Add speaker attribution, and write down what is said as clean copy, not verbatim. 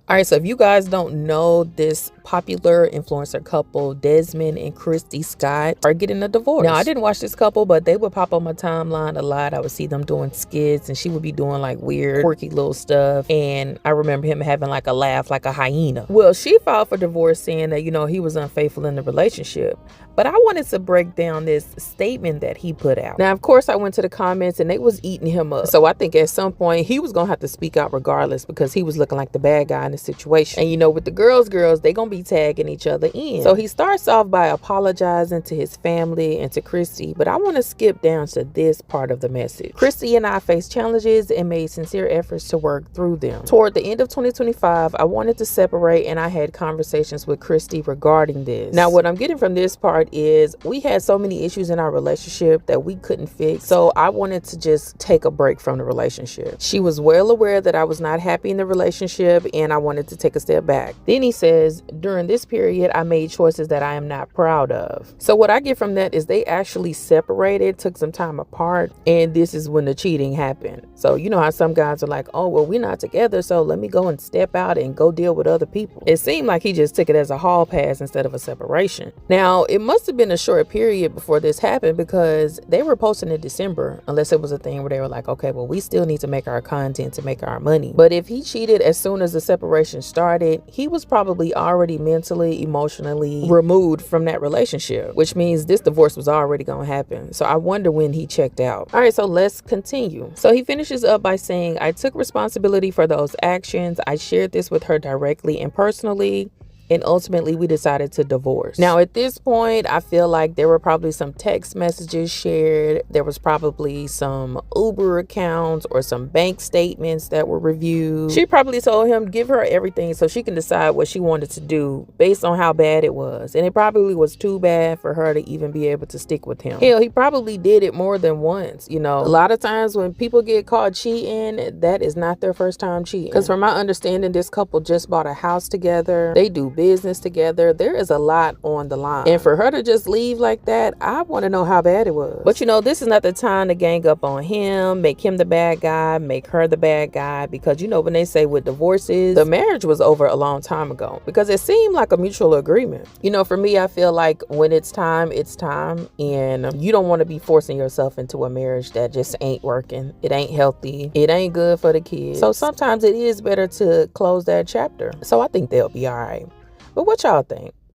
Speaker 1: All right, so if you guys don't know, this popular influencer couple, Desmond and Kristy Scott, are getting a divorce. Now, I didn't watch this couple, but they would pop on my timeline a lot. I would see them doing skits, and she would be doing like weird, quirky little stuff. And I remember him having like a laugh like a hyena. Well, she filed for divorce saying that, he was unfaithful in the relationship. But I wanted to break down this statement that he put out. Now, of course, I went to the comments and they was eating him up. So I think at some point he was going to have to speak out regardless, because he was looking like the bad guy in the situation. And with the girls, they going to be tagging each other in. So he starts off by apologizing to his family and to Kristy. But I want to skip down to this part of the message. Kristy and I faced challenges and made sincere efforts to work through them. Toward the end of 2025, I wanted to separate, and I had conversations with Kristy regarding this. Now, what I'm getting from this part is we had so many issues in our relationship that we couldn't fix. So I wanted to just take a break from the relationship. She was well aware that I was not happy in the relationship, and I wanted to take a step back. Then he says, during this period, I made choices that I am not proud of. So what I get from that is they actually separated, took some time apart, and this is when the cheating happened. So you know how some guys are like, oh, well, we're not together, so let me go and step out and go deal with other people. It seemed like he just took it as a hall pass instead of a separation. Now, it must have been a short period before this happened, because they were posting in December, unless it was a thing where they were like, okay, well, we still need to make our content to make our money. But if he cheated as soon as the separation started, he was probably already mentally, emotionally removed from that relationship, which means this divorce was already going to happen. So I wonder when he checked out. All right, so let's continue. So he finishes up by saying, I took responsibility for those actions. I shared this with her directly and personally, and ultimately we decided to divorce. Now, at this point, I feel like there were probably some text messages shared. There was probably some Uber accounts or some bank statements that were reviewed. She probably told him, give her everything so she can decide what she wanted to do based on how bad it was. And it probably was too bad for her to even be able to stick with him. Hell, he probably did it more than once. A lot of times when people get caught cheating, that is not their first time cheating. Because from my understanding, this couple just bought a house together. They do business together. There is a lot on the line, and for her to just leave like that, I want to know how bad it was. But this is not the time to gang up on him, make him the bad guy, make her the bad guy, because when they say with divorces, the marriage was over a long time ago, because it seemed like a mutual agreement. For me, I feel like when it's time, and you don't want to be forcing yourself into a marriage that just ain't working. It ain't healthy. It ain't good for the kids. So sometimes it is better to close that chapter. So I think they'll be all right. But what y'all think?